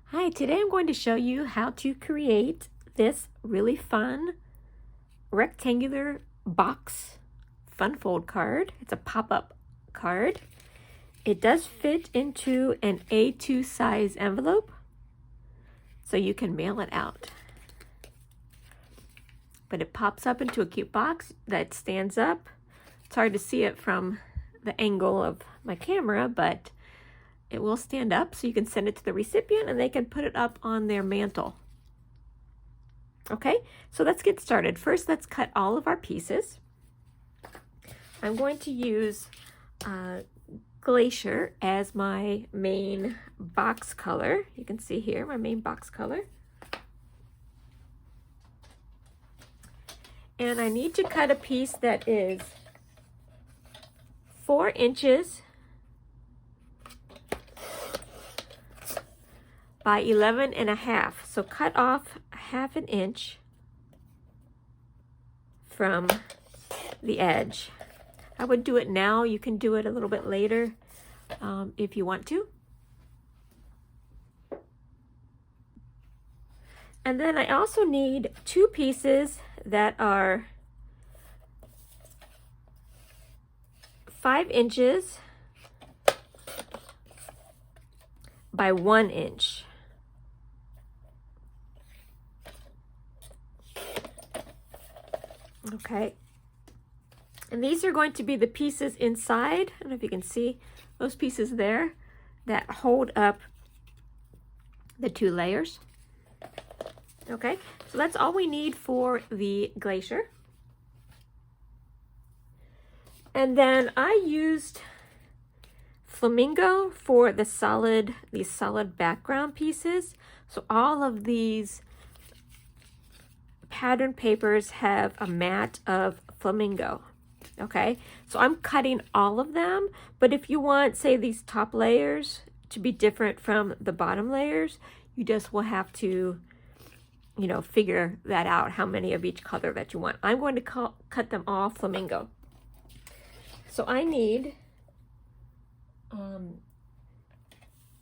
Hi, today I'm going to show you how to create this really fun rectangular box Funfold card. It's a pop-up card. It does fit into an A2 size envelope, so you can mail it out. But it pops up into a cute box that stands up. It's hard to see it from the angle of my camera, but it will stand up so you can send it to the recipient and they can put it up on their mantle. Okay, so let's get started. First, let's cut all of our pieces. I'm going to use Glacier as my main box color. You can see here my main box color. And I need to cut a piece that is 4 inches by 11.5. So cut off 1/2 inch from the edge. I would do it now. You can do it a little bit later if you want to. And then I also need 2 pieces that are 5 inches by 1 inch. Okay, and these are going to be the pieces inside. I don't know if you can see those pieces there that hold up the 2 layers. Okay, so that's all we need for the Glacier. And then I used Flamingo for these solid background pieces. So all of these pattern papers have a mat of Flamingo. Okay, so I'm cutting all of them, but if you want, say, these top layers to be different from the bottom layers, you just will have to, you know, figure that out, how many of each color that you want. I'm going to cut them all Flamingo. So I need 1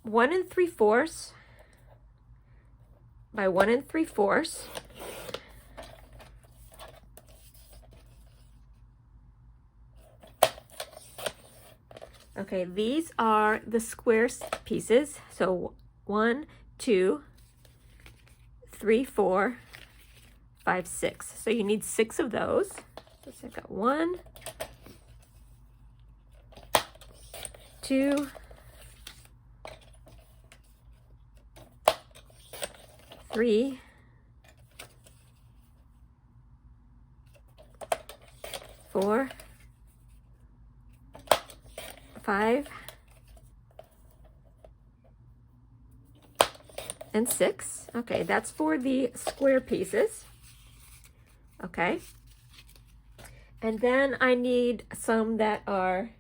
3/4 by 1 3/4. Okay, these are the square pieces. So 1, 2, 3, 4, 5, 6. So you need 6 of those. So I got 1, 2, 3, 4, 5, and 6. Okay, that's for the square pieces. Okay. And then I need some that are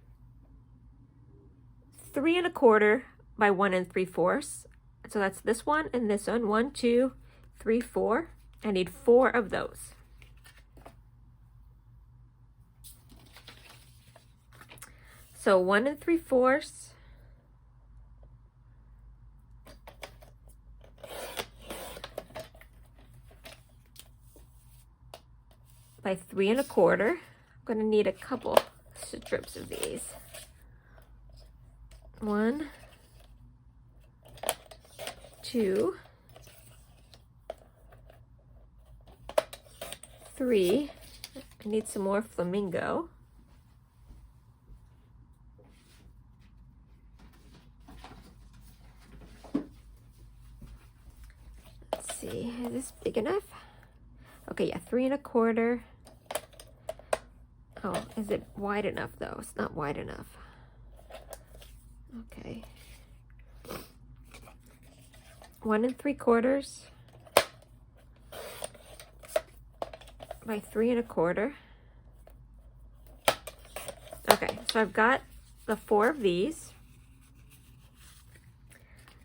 3 1/4 by 1 3/4. So that's this one and this one. 1, 2, 3, 4. I need 4 of those. So 1 3/4 by 3 1/4. I'm going to need a couple strips of these. 1, 2, 3. I need some more Flamingo. Let's see, is this big enough? Okay, yeah, 3 1/4. Oh, is it wide enough though? It's not wide enough. Okay. 1 3/4 by 3 1/4. Okay, so I've got the 4 of these.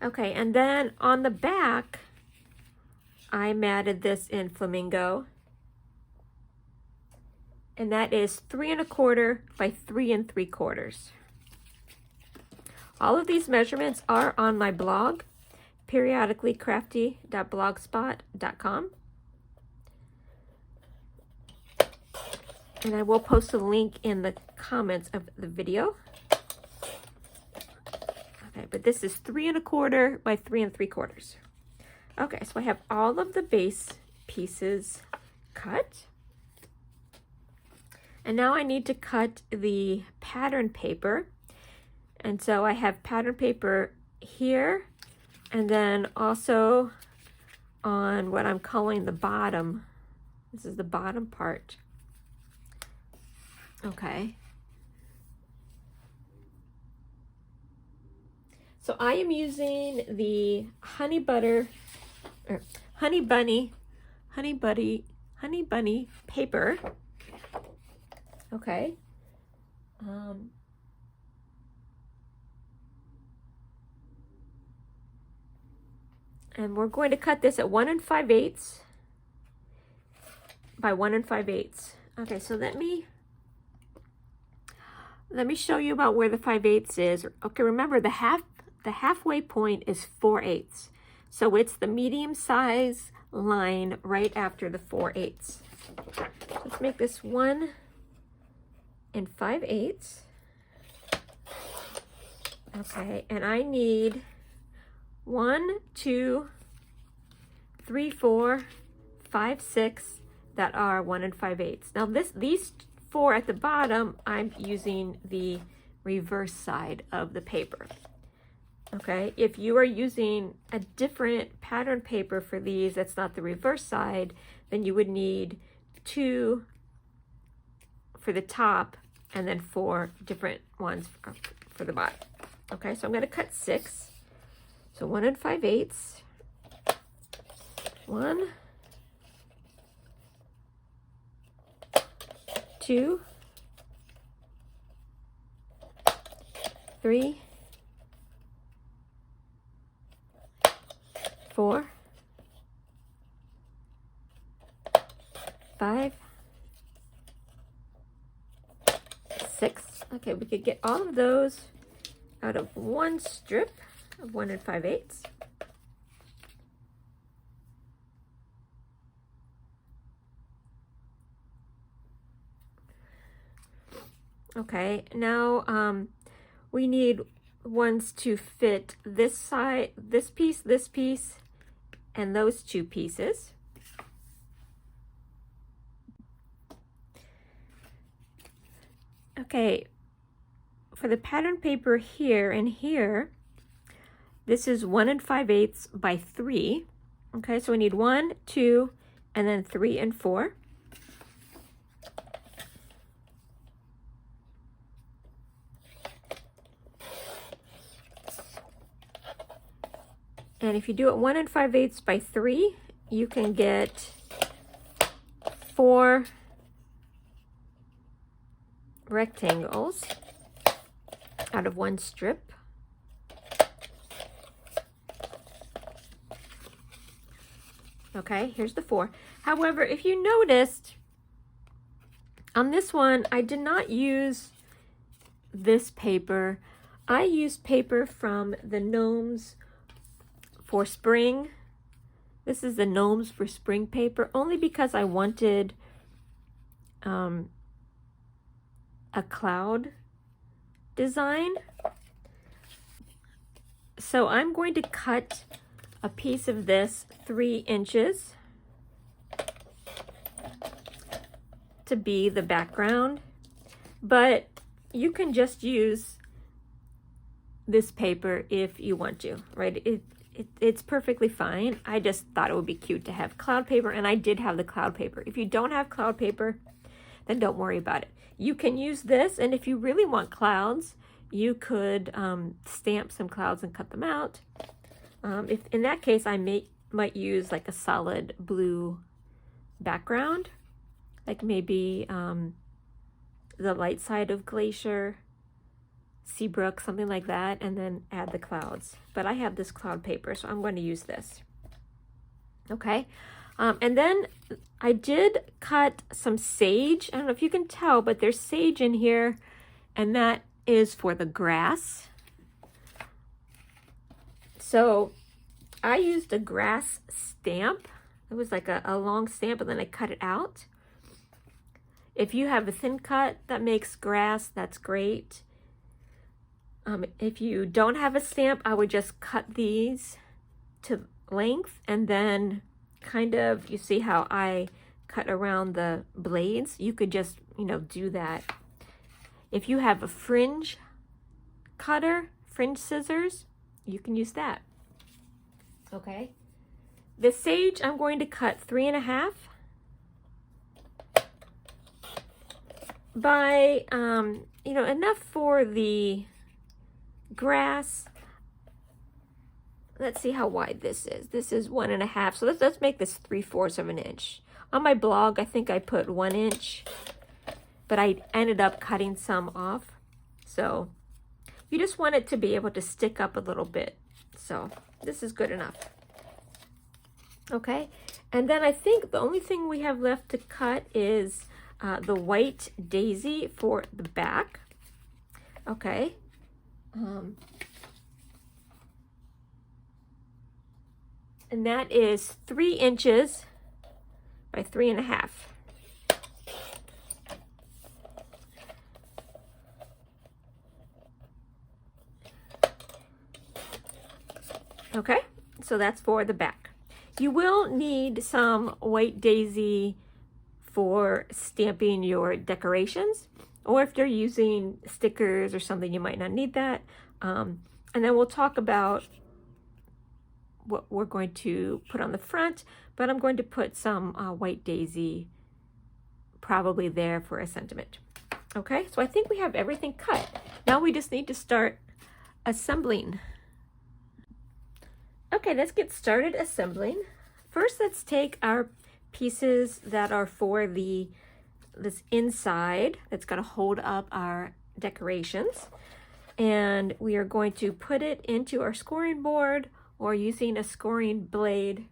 Okay, and then on the back, I matted this in Flamingo. And that is 3 1/4 by 3 3/4. All of these measurements are on my blog, periodicallycrafty.blogspot.com. And I will post a link in the comments of the video. Okay, but this is 3 1/4 by 3 3/4. Okay, so I have all of the base pieces cut. And now I need to cut the pattern paper. And so I have pattern paper here, and then also on what I'm calling the bottom. This is the bottom part. Okay. So I am using the Honey Bunny paper. Okay. And we're going to cut this at 1 5/8 by 1 5/8. Okay, so let me show you about where the 5/8 is. Okay, remember the halfway point is 4/8. So it's the medium size line right after the 4/8. Let's make this 1 5/8. Okay, and I need 1, 2, 3, 4, 5, 6 that are 1 5/8. Now these 4 at the bottom, I'm using the reverse side of the paper. Okay, if you are using a different pattern paper for these, that's not the reverse side, then you would need 2 for the top and then 4 different ones for the bottom. Okay, so I'm going to cut 6. So 1 5/8. 1, 2, 3, 4, 5, 6. Okay, we could get all of those out of one strip of 1 5/8. Okay, now we need ones to fit this side, this piece, and those 2 pieces. Okay, for the pattern paper here and here, this is 1 5/8 by 3. Okay, so we need 1, 2, and then 3 and 4. And if you do it 1 5/8 by 3, you can get 4 rectangles out of one strip. Okay, here's the 4. However, if you noticed, on this one, I did not use this paper. I used paper from the Gnomes for Spring. This is the Gnomes for Spring paper, only because I wanted a cloud design. So I'm going to cut a piece of this 3 inches to be the background, but you can just use this paper if you want to, right? It's perfectly fine. I just thought it would be cute to have cloud paper, and I did have the cloud paper. If you don't have cloud paper, then don't worry about it. You can use this, and if you really want clouds, you could stamp some clouds and cut them out. If in that case, I might use like a solid blue background, like maybe the light side of Glacier, Seabrook, something like that, and then add the clouds. But I have this cloud paper, so I'm going to use this. Okay, and then I did cut some sage. I don't know if you can tell, but there's sage in here, and that is for the grass. So I used a grass stamp. It was like a long stamp, and then I cut it out. If you have a thin cut that makes grass, that's great. If you don't have a stamp, I would just cut these to length, and then kind of, you see how I cut around the blades? You could just, do that. If you have a fringe cutter, fringe scissors, you can use that. Okay. The sage, I'm going to cut 3.5 by, enough for the grass. Let's see how wide this is. This is 1.5. So let's make this 3/4 of an inch. On my blog, I think I put 1 inch, but I ended up cutting some off. So you just want it to be able to stick up a little bit. So this is good enough. Okay, and then I think the only thing we have left to cut is the white daisy for the back. Okay. And that is 3 inches by 3.5. Okay, so that's for the back. You will need some white daisy for stamping your decorations, or if you're using stickers or something, you might not need that. And then we'll talk about what we're going to put on the front, but I'm going to put some white daisy probably there for a sentiment. Okay, so I think we have everything cut. Now we just need to start assembling. Okay, let's get started assembling. First, let's take our pieces that are for this inside that's going to hold up our decorations, and we are going to put it into our scoring board, or using a scoring blade.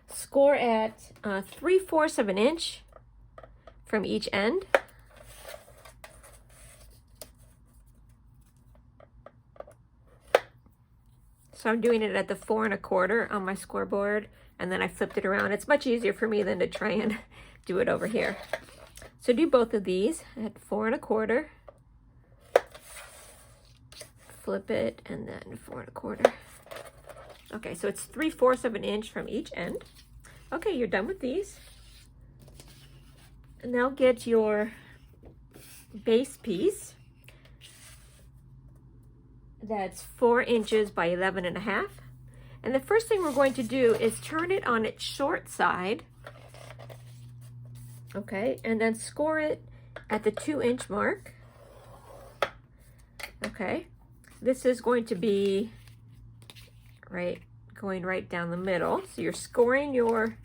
Score at 3/4 of an inch from each end. So I'm doing it at the 4 1/4 on my scoreboard, and then I flipped it around. It's much easier for me than to try and do it over here. So do both of these at 4 1/4. Flip it, and then 4 1/4. Okay, so it's 3/4 of an inch from each end. Okay, you're done with these. And now get your base piece. That's 4 inches by 11.5. And the first thing we're going to do is turn it on its short side. Okay, and then score it at the 2-inch mark. Okay. This is going to be going right down the middle. So you're scoring your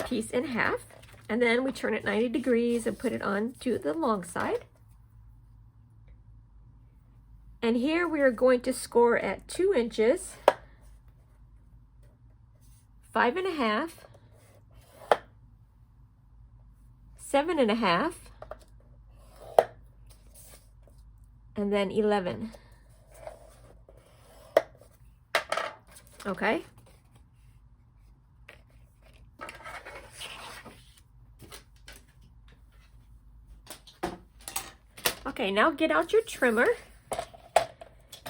piece in half, and then we turn it 90 degrees and put it on to the long side. And here we are going to score at 2 inches, 5.5, 7.5, and then 11. Okay. Okay, now get out your trimmer,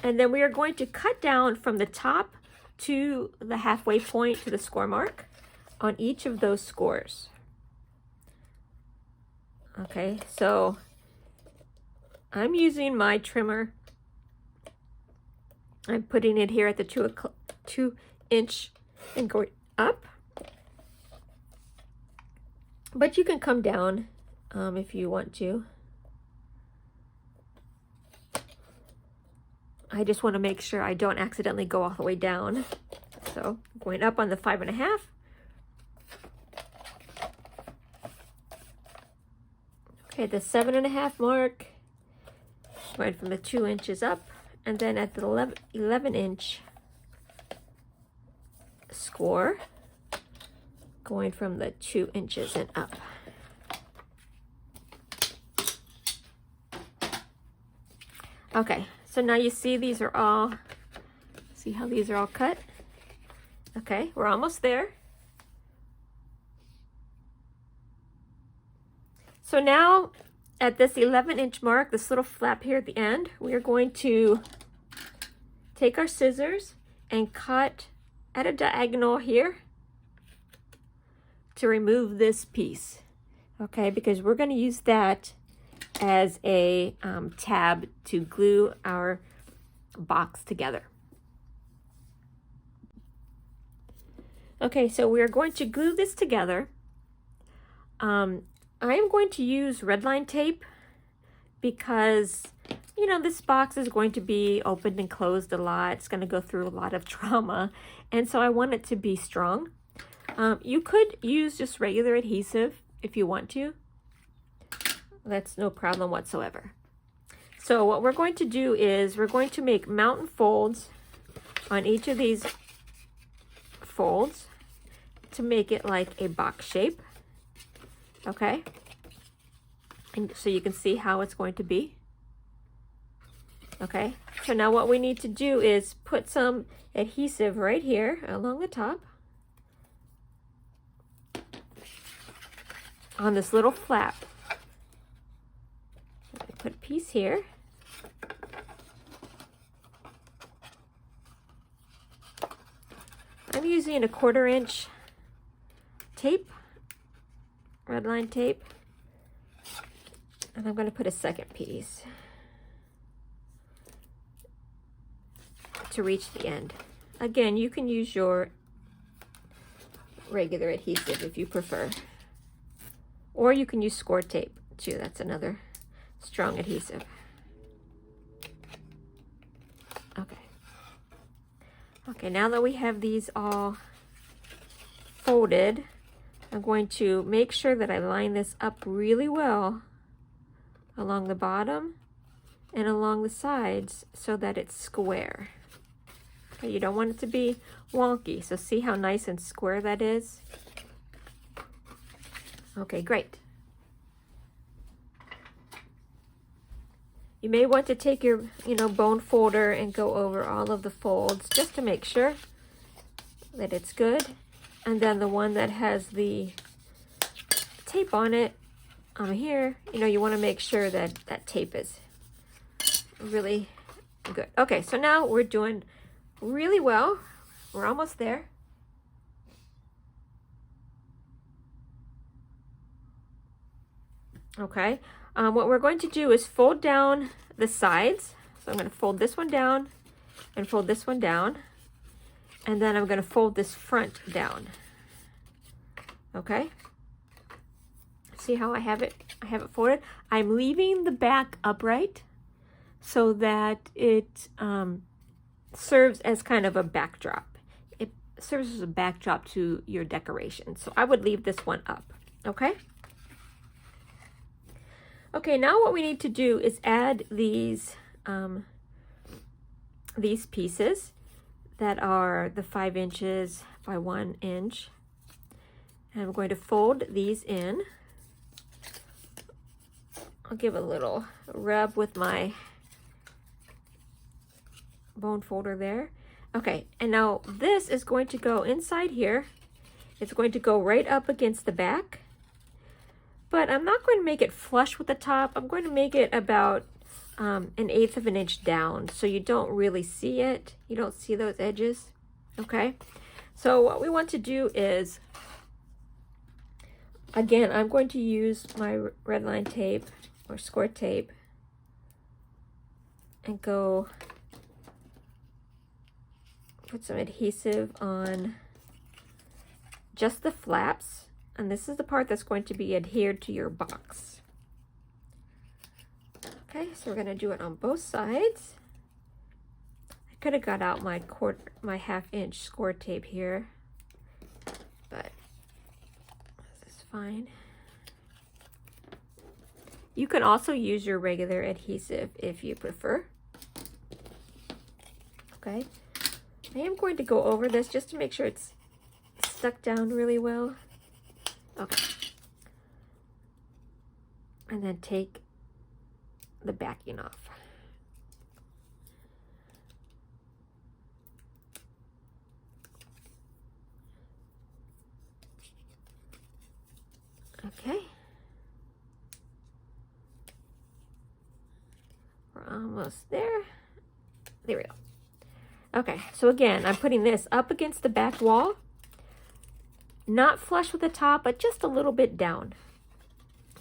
and then we are going to cut down from the top to the halfway point to the score mark on each of those scores. Okay, so I'm using my trimmer. I'm putting it here at the 2-inch and going up. But you can come down if you want to. I just want to make sure I don't accidentally go all the way down. So going up on the 5.5. Okay, the 7.5 mark, going from the 2 inches up, and then at the 11-inch score, going from the 2 inches and up. See, now you see these are all See how these are all cut? Okay, we're almost there. So now at this 11-inch mark, this little flap here at the end, we are going to take our scissors and cut at a diagonal here to remove this piece. Okay, because we're going to use that as a tab to glue our box together. Okay, so we're going to glue this together. I am going to use red line tape because, you know, this box is going to be opened and closed a lot. It's going to go through a lot of trauma, and so I want it to be strong. You could use just regular adhesive if you want to. That's no problem whatsoever. So what we're going to do is we're going to make mountain folds on each of these folds to make it like a box shape. Okay, and so you can see how it's going to be. Okay, so now what we need to do is put some adhesive right here along the top on this little flap. Put a piece here. I'm using a 1/4 inch tape, red line tape, and I'm going to put a second piece to reach the end. Again, you can use your regular adhesive if you prefer, or you can use score tape too. That's another strong adhesive. Okay, now that we have these all folded, I'm going to make sure that I line this up really well along the bottom and along the sides so that it's square. Okay, you don't want it to be wonky, so see how nice and square that is? Okay, great. You may want to take your, bone folder and go over all of the folds just to make sure that it's good. And then the one that has the tape on it, here, you want to make sure that that tape is really good. Okay, so now we're doing really well. We're almost there. Okay, what we're going to do is fold down the sides. So I'm going to fold this one down and fold this one down. And then I'm going to fold this front down. Okay. See how I have it? I have it folded. I'm leaving the back upright so that it serves as kind of a backdrop. It serves as a backdrop to your decoration. So I would leave this one up. Okay. Okay, now what we need to do is add these pieces that are the 5 inches by 1 inch. And I'm going to fold these in. I'll give a little rub with my bone folder there. Okay, and now this is going to go inside here. It's going to go right up against the back. But I'm not going to make it flush with the top. I'm going to make it about 1/8 of an inch down so you don't really see it. You don't see those edges. Okay, so what we want to do is, again, I'm going to use my red line tape or score tape and go put some adhesive on just the flaps. And this is the part that's going to be adhered to your box. Okay, so we're going to do it on both sides. I could have got out my 1/2 inch score tape here, but this is fine. You can also use your regular adhesive if you prefer. Okay, I am going to go over this just to make sure it's stuck down really well. Okay, and then take the backing off. almost there. There we go. Okay, so again, I'm putting this up against the back wall, not flush with the top, but just a little bit down.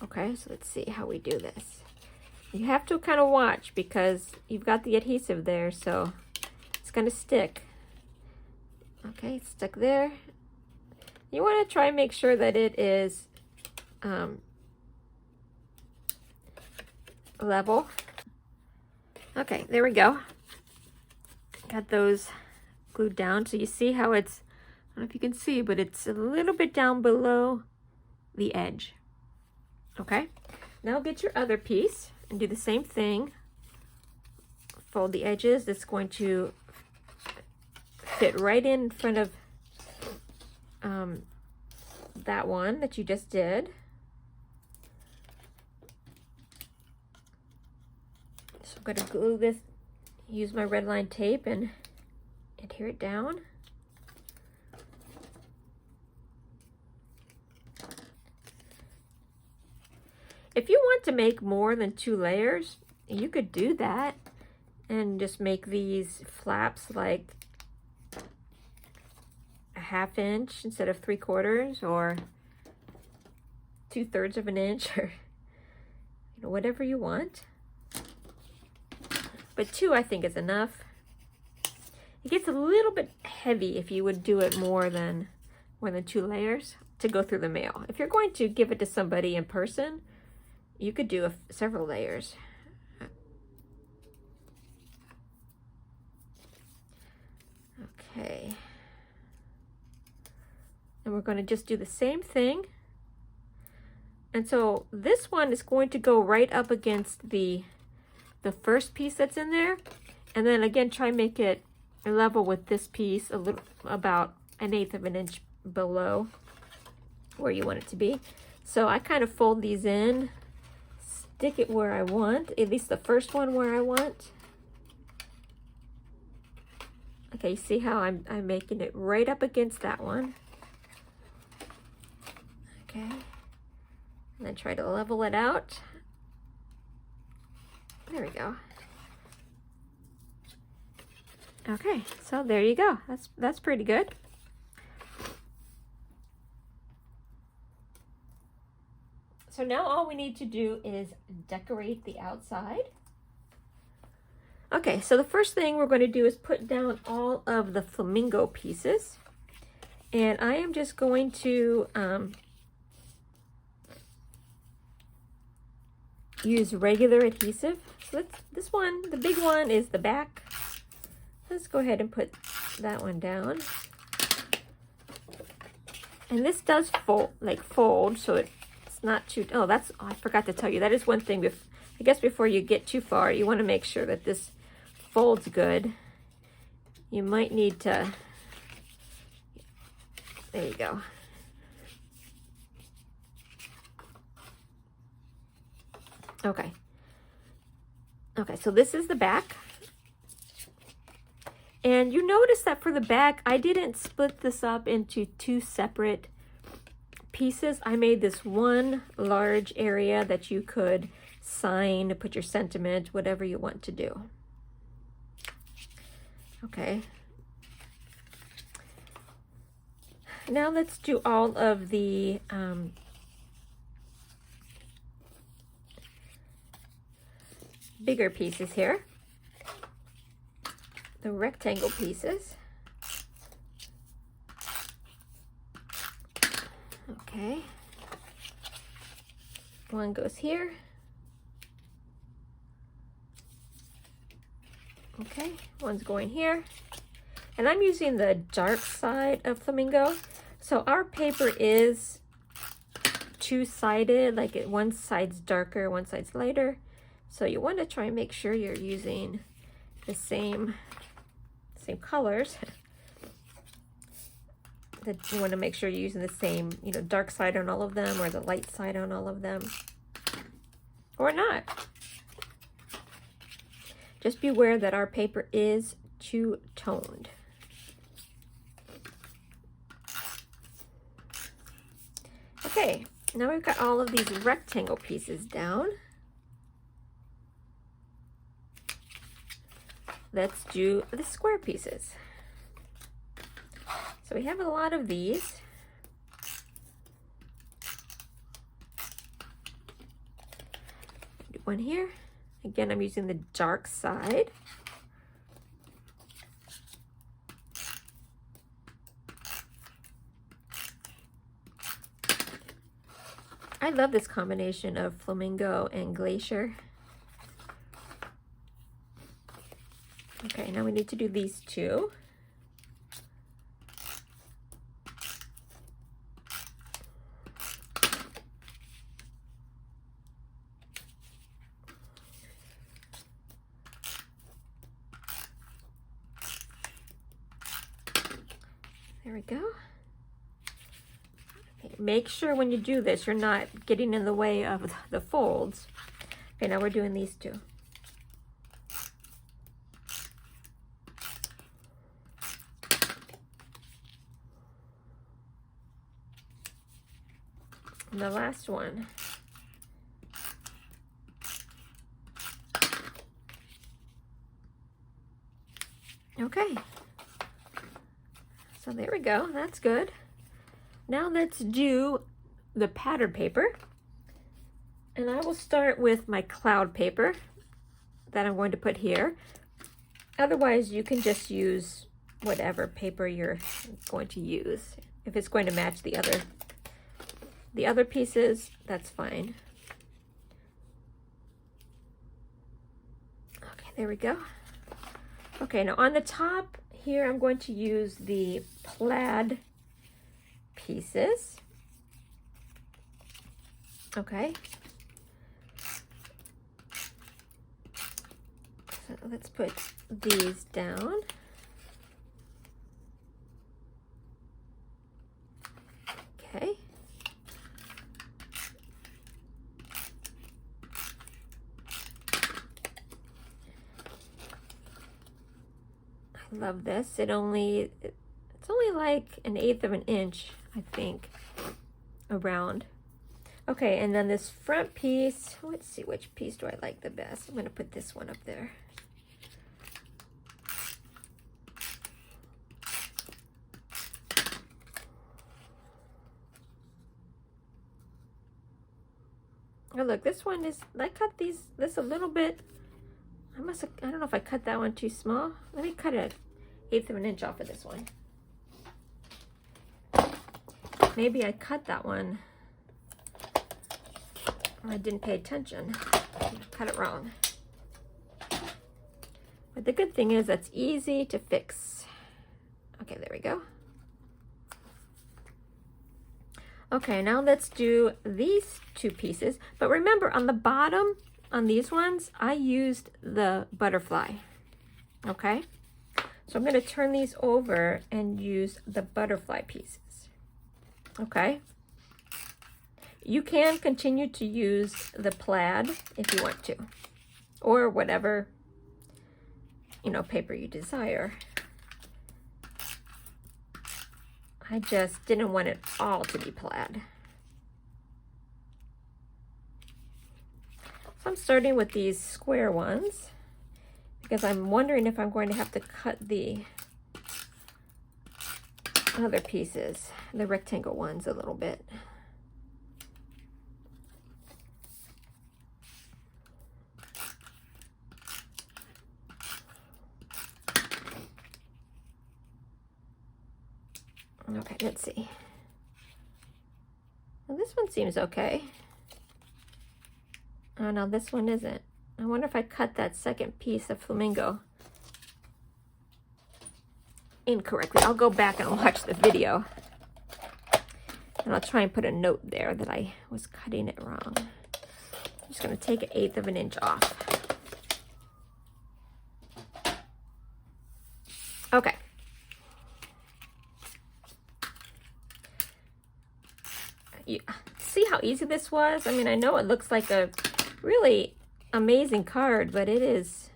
Okay, so let's see how we do this. You have to kind of watch because you've got the adhesive there, so it's going to stick. Okay, it's stuck there. You want to try and make sure that it is level. Okay, there we go. Got those glued down. So you see how it's, I don't know if you can see, but it's a little bit down below the edge. Okay, now get your other piece and do the same thing. Fold the edges. That's going to fit right in front of that one that you just did. So I'm going to glue this, use my red line tape and adhere it down. If you want to make more than 2 layers, you could do that and just make these flaps like a 1/2 inch instead of 3/4 or 2/3 of an inch, or whatever you want. But 2 I think is enough. It gets a little bit heavy if you would do it more than 2 layers to go through the mail. If you're going to give it to somebody in person, you could do several layers. Okay. And we're going to just do the same thing. And so this one is going to go right up against the first piece that's in there. And then again, try and make it level with this piece, a little, about 1/8 of an inch below where you want it to be. So I kind of fold these in, stick it where I want, at least the first one where I want. Okay, you see how I'm making it right up against that one. Okay, and then try to level it out. There we go. Okay, so there you go. That's pretty good. So now all we need to do is decorate the outside. Okay, so the first thing we're going to do is put down all of the flamingo pieces. And I am just going to use regular adhesive. So this one, the big one, is the back. Let's go ahead and put that one down. And this does fold, so it's not too, oh, I forgot to tell you, that is one thing, I guess before you get too far, you want to make sure that this folds good. You might need to, there you go. Okay. Okay, so this is the back. And you notice that for the back, I didn't split this up into 2 separate pieces. I made this one large area that you could sign, put your sentiment, whatever you want to do. Okay. Now let's do all of the bigger pieces here. The rectangle pieces. Okay. One goes here. Okay, one's going here. And I'm using the dark side of flamingo. So our paper is 2-sided, like one side's darker, one side's lighter. So you want to try and make sure you're using the same colors. That you want to make sure you're using the same, dark side on all of them, or the light side on all of them, or not. Just beware that our paper is two-toned. Okay, now we've got all of these rectangle pieces down. let's do the square pieces. So we have a lot of these. Do one here. Again, I'm using the dark side. I love this combination of flamingo and glacier. Okay, now we need to do these two. There we go. Okay, make sure when you do this, you're not getting in the way of the folds. Okay, now we're doing these two. And the last one. Okay. So there we go, that's good. Now let's do the pattern paper. And I will start with my cloud paper that I'm going to put here. Otherwise, you can just use whatever paper you're going to use. If it's going to match the other pieces, that's fine. Okay, there we go. Okay, now on the top here, I'm going to use the plaid pieces. Okay. So let's put these down. Okay. I love this. It's only like 1/8 of an inch, I think, around. Okay, and then this front piece, let's see which piece do I like the best. I'm going to put this one up there. Oh look, this one is, I cut this a little bit. I don't know if I cut that one too small. Let me cut 1/8 of an inch off of this one. Maybe I cut that one. I didn't pay attention. I cut it wrong. But the good thing is that's easy to fix. Okay, there we go. Okay, now let's do these two pieces. But remember, on the bottom, on these ones, I used the butterfly. Okay? So I'm going to turn these over and use the butterfly pieces. Okay? You can continue to use the plaid if you want to, or whatever, paper you desire. I just didn't want it all to be plaid. So I'm starting with these square ones because I'm wondering if I'm going to have to cut the other pieces, the rectangle ones, a little bit. Okay, let's see. Well, this one seems okay. Oh no, this one isn't. I wonder if I cut that second piece of flamingo incorrectly. I'll go back and watch the video. And I'll try and put a note there that I was cutting it wrong. I'm just going to take 1/8 of an inch off. Okay. Yeah. See how easy this was? I mean, I know it looks like a really amazing card, but it is.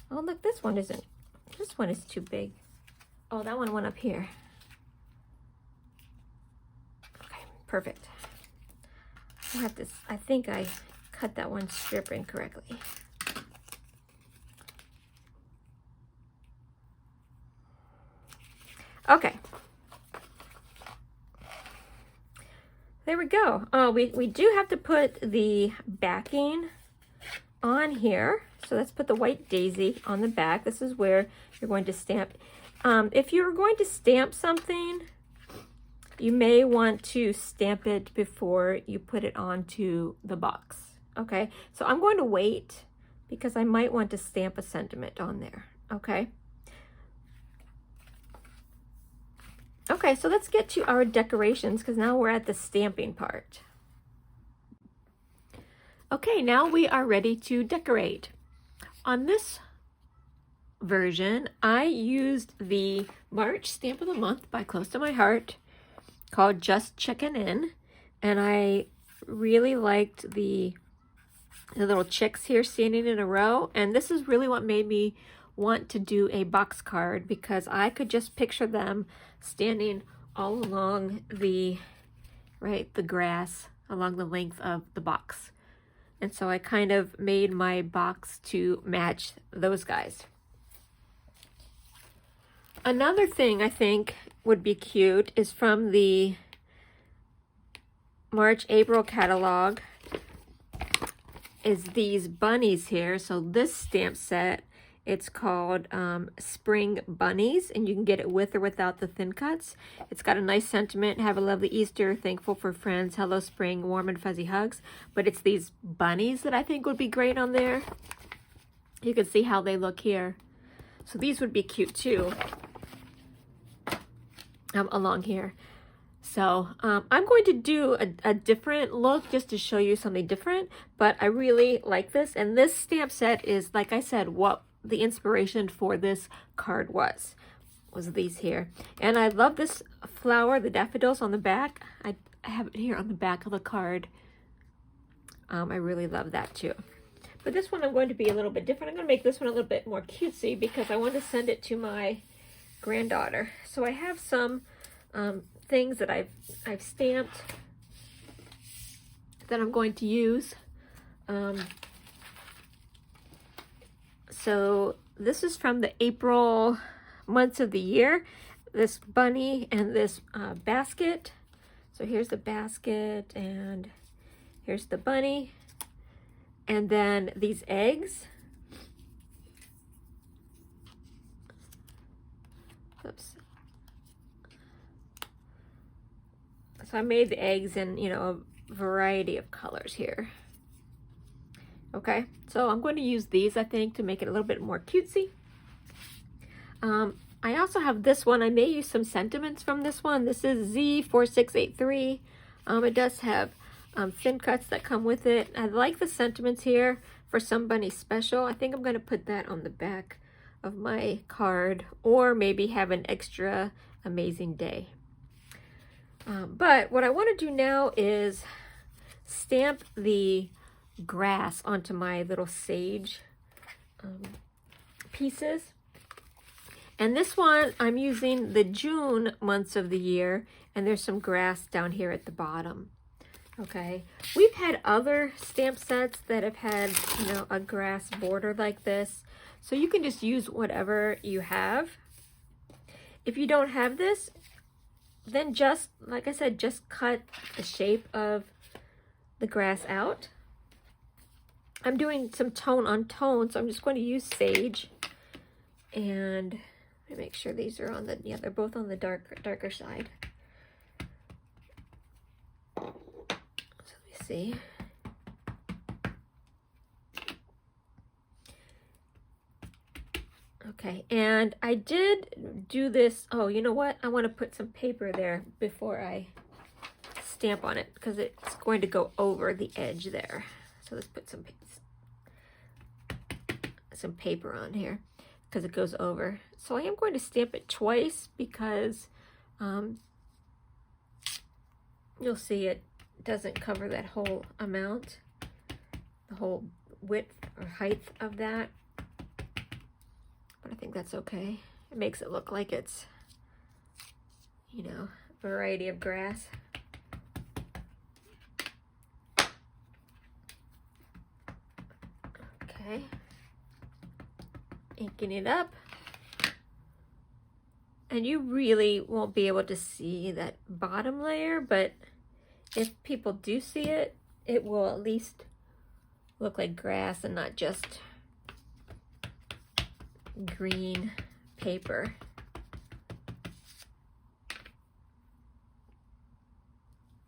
Oh, look, this one isn't. This one is too big. Oh, that one went up here. Okay, perfect. I'll have to, I think I cut that one strip incorrectly. Okay. There we go. We do have to put the backing on here. So let's put the white daisy on the back. This is where you're going to stamp. If you're going to stamp something, you may want to stamp it before you put it onto the box. Okay, so I'm going to wait because I might want to stamp a sentiment on there. Okay. Okay, so let's get to our decorations because now we're at the stamping part. Okay, now we are ready to decorate. On this version, I used the March Stamp of the Month by Close to My Heart called Just Checkin' In, and I really liked the little chicks here standing in a row, and this is really what made me want to do a box card because I could just picture them standing all along the grass along the length of the box. And so I kind of made my box to match those guys. Another thing I think would be cute is from the March-April catalog is these bunnies here. So this stamp set, it's called Spring Bunnies, and you can get it with or without the thin cuts. It's got a nice sentiment, have a lovely Easter, thankful for friends, hello spring, warm and fuzzy hugs. But it's these bunnies that I think would be great on there. You can see how they look here. So these would be cute too, along here. So I'm going to do a different look just to show you something different, but I really like this. And this stamp set is, like I said, what the inspiration for this card was these here. And I love this flower, the daffodils on the back. I have it here on the back of the card. I really love that too. But this one I'm going to be a little bit different. I'm going to make this one a little bit more cutesy because I want to send it to my granddaughter. So I have some things that I've stamped that I'm going to use. So this is from the April months of the year, this bunny and this basket. So here's the basket and here's the bunny. And then these eggs. Oops. So I made the eggs in, a variety of colors here. Okay, so I'm going to use these, I think, to make it a little bit more cutesy. I also have this one. I may use some sentiments from this one. This is Z4683. It does have thin cuts that come with it. I like the sentiments here for somebody special. I think I'm going to put that on the back of my card, or maybe have an extra amazing day. But what I want to do now is stamp the grass onto my little sage pieces. And this one, I'm using the June months of the year, and there's some grass down here at the bottom. Okay, we've had other stamp sets that have had, a grass border like this. So you can just use whatever you have. If you don't have this, then just, like I said, just cut the shape of the grass out. I'm doing some tone on tone, so I'm just going to use sage. And let me make sure these are on the, they're both on the darker side. So let me see. Okay, and I did do this. Oh, you know what? I want to put some paper there before I stamp on it because it's going to go over the edge there. So let's put some paper on here because it goes over. So I am going to stamp it twice because you'll see it doesn't cover that whole amount, the whole width or height of that. But I think that's okay. It makes it look like it's, a variety of grass. Okay. Inking it up. And you really won't be able to see that bottom layer, but if people do see it, it will at least look like grass and not just green paper.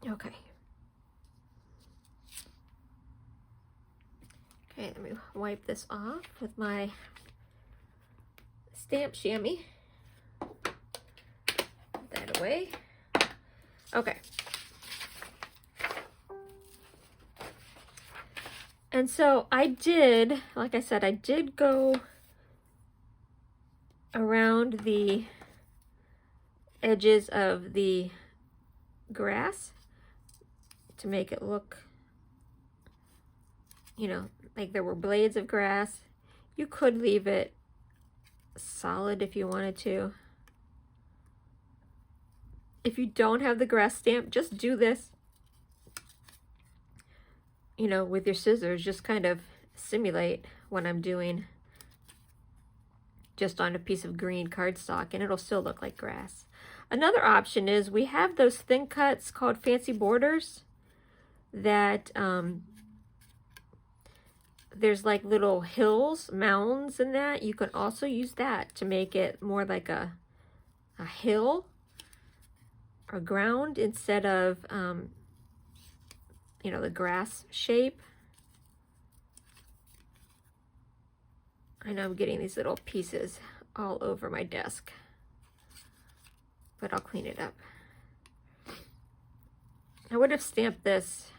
Okay. Okay, let me wipe this off with my stamp chamois. Put that away. Okay. And so I did, like I said, I did go around the edges of the grass to make it look, you know, like there were blades of grass. You could leave it solid if you wanted to. If you don't have the grass stamp, just do this, you know, with your scissors. Just kind of simulate what I'm doing just on a piece of green cardstock, and it'll still look like grass. Another option is we have those thin cuts called fancy borders that there's like little hills, mounds in that. You can also use that to make it more like a hill or ground instead of, you know, the grass shape. I know I'm getting these little pieces all over my desk, but I'll clean it up. I would have stamped this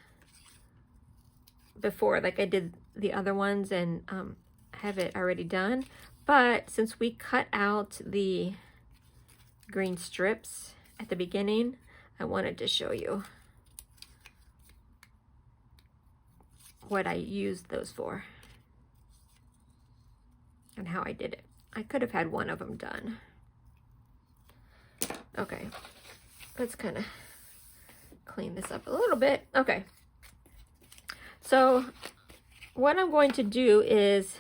before, like I did the other ones, and have it already done. But since we cut out the green strips at the beginning, I wanted to show you what I used those for and how I did it. I could have had one of them done. Okay, let's kind of clean this up a little bit. Okay, so what I'm going to do is,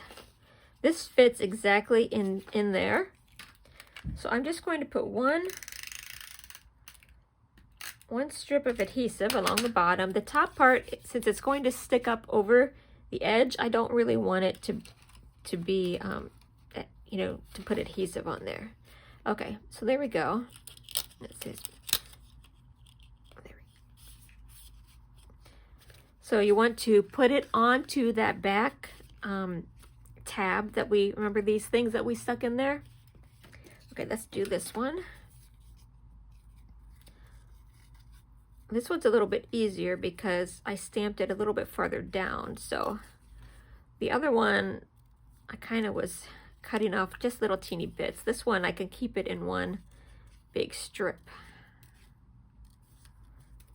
this fits exactly in there. So I'm just going to put one strip of adhesive along the bottom. The top part, since it's going to stick up over the edge, I don't really want it to be, you know, to put adhesive on there. Okay, so there we go. Let's see. So you want to put it onto that back tab that we, remember these things that we stuck in there? Okay, let's do this one. This one's a little bit easier because I stamped it a little bit farther down. So the other one, I kind of was cutting off just little teeny bits. This one, I can keep it in one big strip.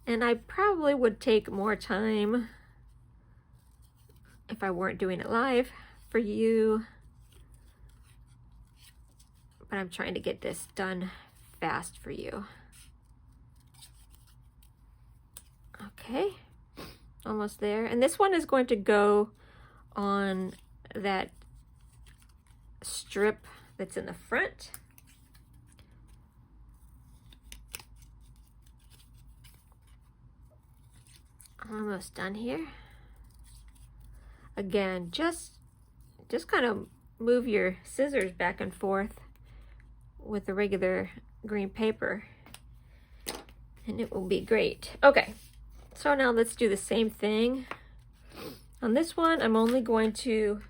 And I probably would take more time if I weren't doing it live for you. But I'm trying to get this done fast for you. Okay, almost there. And this one is going to go on that strip that's in the front. Almost done here. Again, just kind of move your scissors back and forth with the regular green paper and it will be great. Okay, so now let's do the same thing. On this one, I'm only going to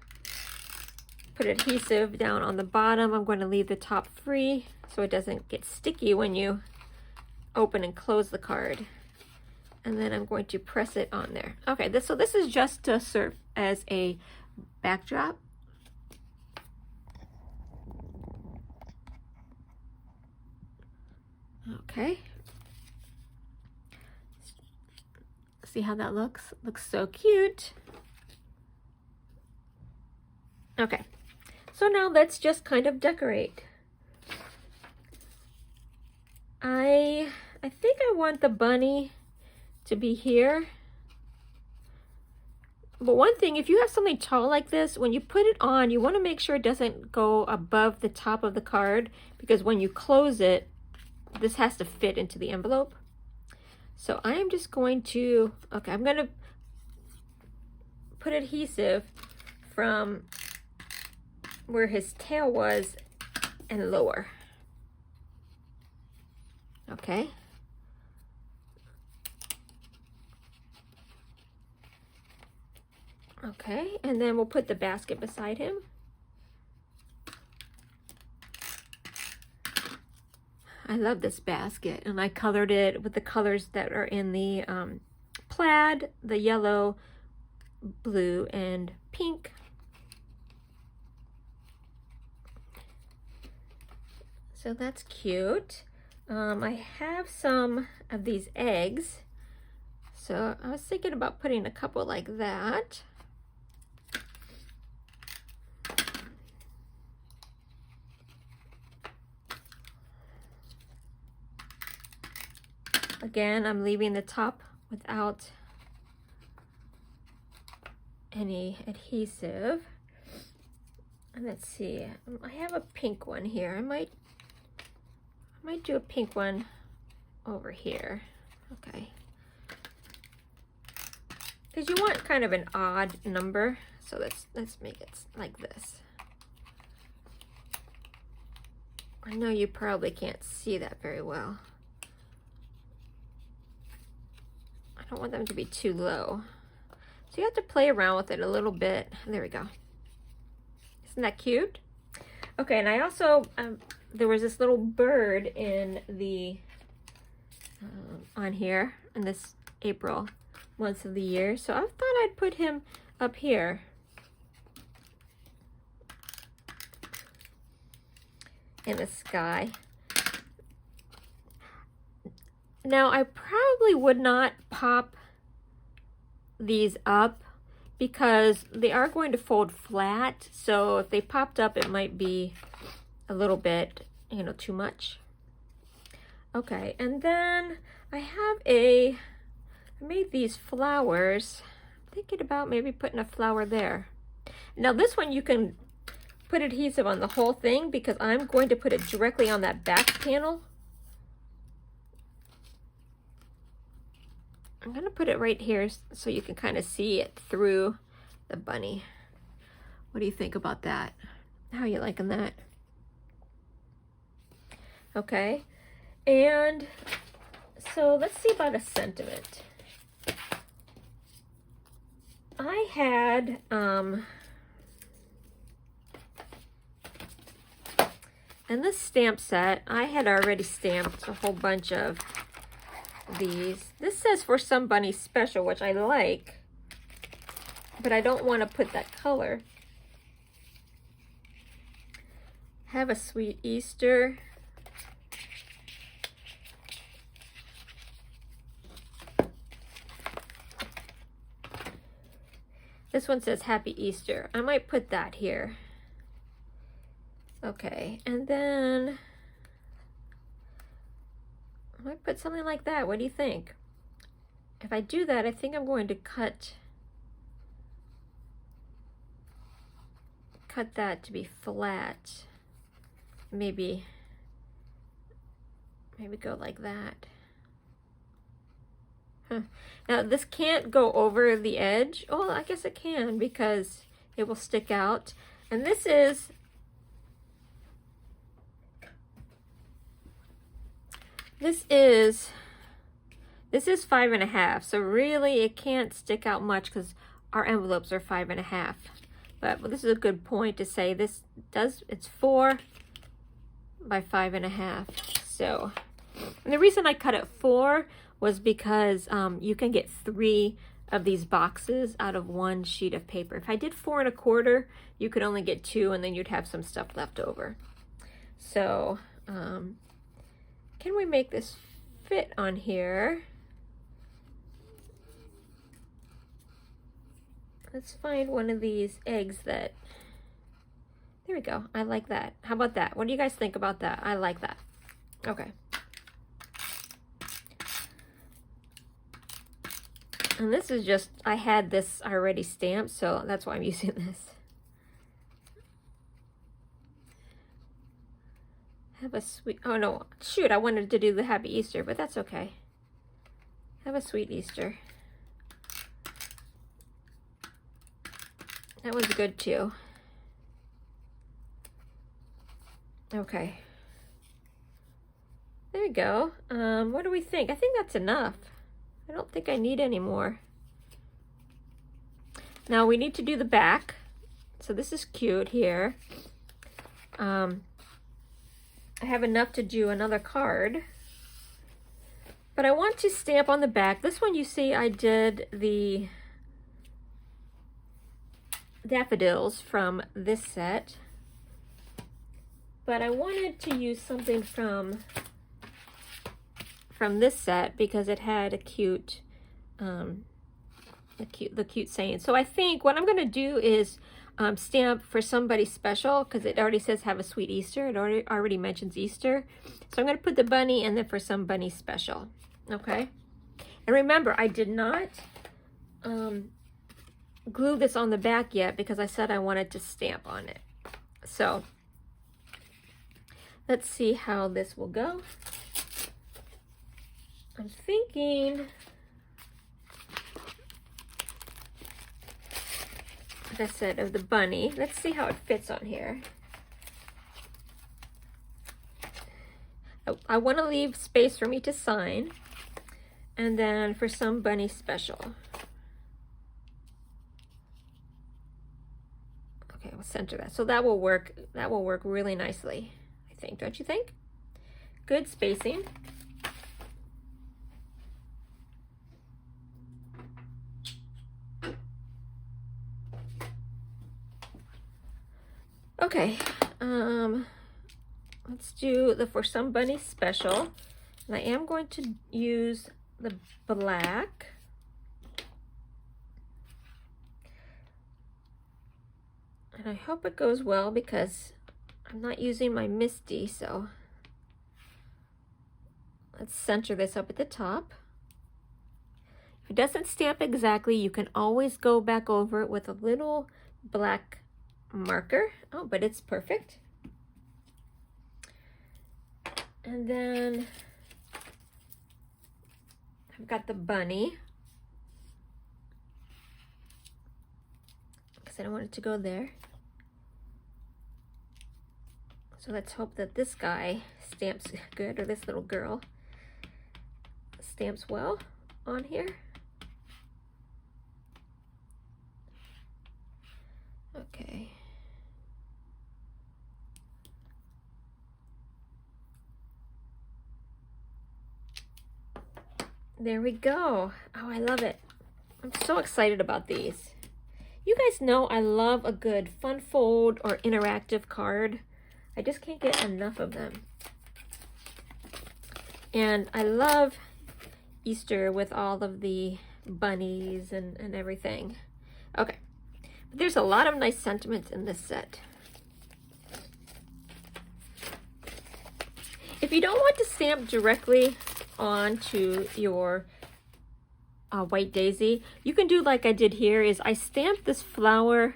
put adhesive down on the bottom. I'm going to leave the top free so it doesn't get sticky when you open and close the card. And then I'm going to press it on there. Okay, so this is just to serve as a backdrop. Okay. See how that looks? Looks so cute. Okay, so now let's just kind of decorate. I think I want the bunny to be here. But one thing, if you have something tall like this, when you put it on, you want to make sure it doesn't go above the top of the card, because when you close it, this has to fit into the envelope. So I'm just going to, okay, I'm going to put adhesive from where his tail was and lower. Okay. Okay, and then we'll put the basket beside him. I love this basket, and I colored it with the colors that are in the plaid, the yellow, blue, and pink. So that's cute. I have some of these eggs, so I was thinking about putting a couple like that. Again, I'm leaving the top without any adhesive. And let's see, I have a pink one here. I might do a pink one over here. Okay. Because you want kind of an odd number, so let's make it like this. I know you probably can't see that very well. I don't want them to be too low. So you have to play around with it a little bit. There we go. Isn't that cute? Okay, and I also, there was this little bird in the, on here, in this April month of the year. So I thought I'd put him up here. In the sky. Now, I probably would not pop these up because they are going to fold flat. So if they popped up, it might be a little bit, you know, too much. Okay, and then I made these flowers. I'm thinking about maybe putting a flower there. Now this one you can put adhesive on the whole thing because I'm going to put it directly on that back panel. I'm going to put it right here so you can kind of see it through the bunny. What do you think about that? How are you liking that? Okay, and so let's see about a sentiment. I had, in this stamp set, I had already stamped a whole bunch of these. This says for some bunny special, which I like, but I don't want to put that color. Have a sweet Easter. This one says Happy Easter. I might put that here. Okay, and then I might put something like that. What do you think? If I do that, I think I'm going to cut that to be flat. Maybe go like that. Huh. Now this can't go over the edge. Oh, I guess it can because it will stick out. And this is This is 5.5, so really it can't stick out much because our envelopes are 5.5. But this is a good point to say it's 4 by 5.5. So, and the reason I cut it 4 was because you can get 3 of these boxes out of one sheet of paper. If I did 4.25, you could only get 2, and then you'd have some stuff left over. So, can we make this fit on here? Let's find one of these eggs that, there we go. I like that. How about that? What do you guys think about that? I like that. Okay. And this is just, I had this already stamped, so that's why I'm using this. Have a sweet, oh no, shoot, I wanted to do the Happy Easter, but that's okay. Have a sweet Easter. That was good too. Okay. There we go. What do we think? I think that's enough. I don't think I need any more. Now we need to do the back. So this is cute here. I have enough to do another card. But I want to stamp on the back. This one you see I did the daffodils from this set. But I wanted to use something from this set because it had a cute, the cute saying. So I think what I'm going to do is stamp for somebody special because it already says have a sweet Easter. It already mentions Easter. So I'm going to put the bunny and then for somebody special. Okay. And remember, I did not glue this on the back yet because I said I wanted to stamp on it. So let's see how this will go. I'm thinking, like I said, of the bunny. Let's see how it fits on here. I want to leave space for me to sign. And then for some bunny special. Okay, we'll center that. So that will work. That will work really nicely, I think. Don't you think? Good spacing. Okay, let's do the For Some Bunny special. And I am going to use the black. And I hope it goes well because I'm not using my Misty, so let's center this up at the top. If it doesn't stamp exactly, you can always go back over it with a little black marker. Oh, but it's perfect. And then I've got the bunny because I don't want it to go there. So let's hope that this guy stamps good, or this little girl stamps well on here. Okay. There we go. Oh, I love it. I'm so excited about these. You guys know I love a good Funfold or interactive card. I just can't get enough of them. And I love Easter with all of the bunnies and everything. Okay. But there's a lot of nice sentiments in this set. If you don't want to stamp directly onto your white daisy, you can do like I did here, is I stamped this flower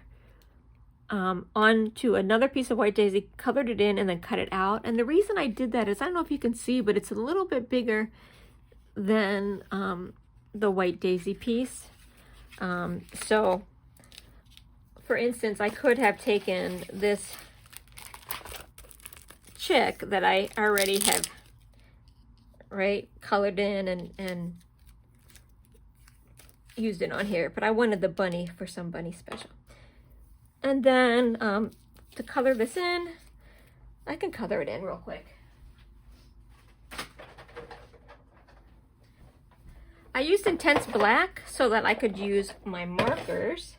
onto another piece of white daisy, colored it in, and then cut it out. And the reason I did that is, I don't know if you can see, but it's a little bit bigger than the white daisy piece. So for instance, I could have taken this chick that I already have colored in and used it on here, but I wanted the bunny for some bunny special. And then to color this in, I can color it in real quick. I used intense black so that I could use my markers.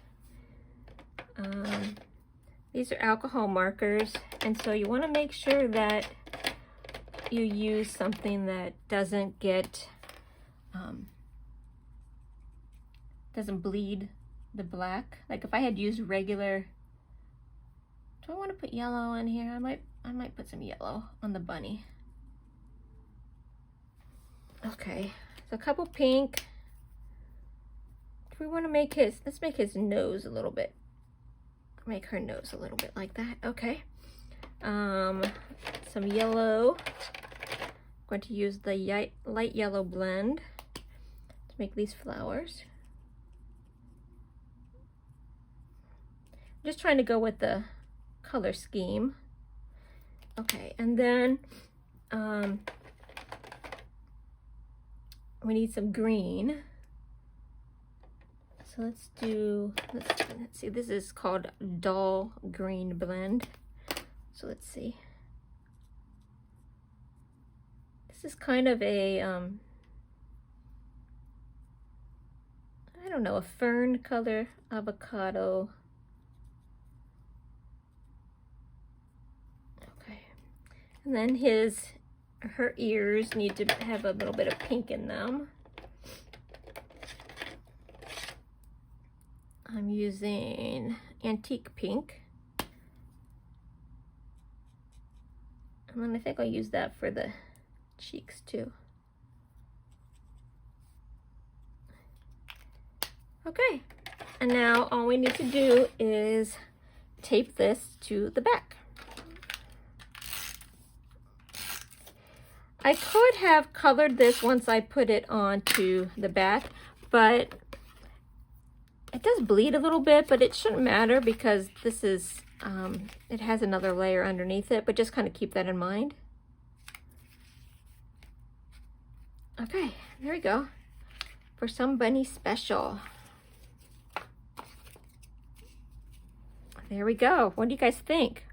These are alcohol markers, and so you want to make sure that you use something that doesn't get doesn't bleed the black. Like if I had used regular, do I want to put yellow in here? I might put some yellow on the bunny. Okay, so a couple pink, we want to make his, let's make his nose a little bit. Make her nose a little bit like that. Okay. Some yellow. I'm going to use the light yellow blend to make these flowers. I'm just trying to go with the color scheme. Okay, and then we need some green. So let's see, this is called dull green blend. So let's see. This is kind of a, I don't know, a fern color, avocado. Okay. And then her ears need to have a little bit of pink in them. I'm using antique pink. And then I think I'll use that for the cheeks too. Okay, and now all we need to do is tape this to the back. I could have colored this once I put it onto the back, but it does bleed a little bit, but it shouldn't matter because this is, it has another layer underneath it, but just kind of keep that in mind. Okay, there we go. For some bunny special. There we go. What do you guys think?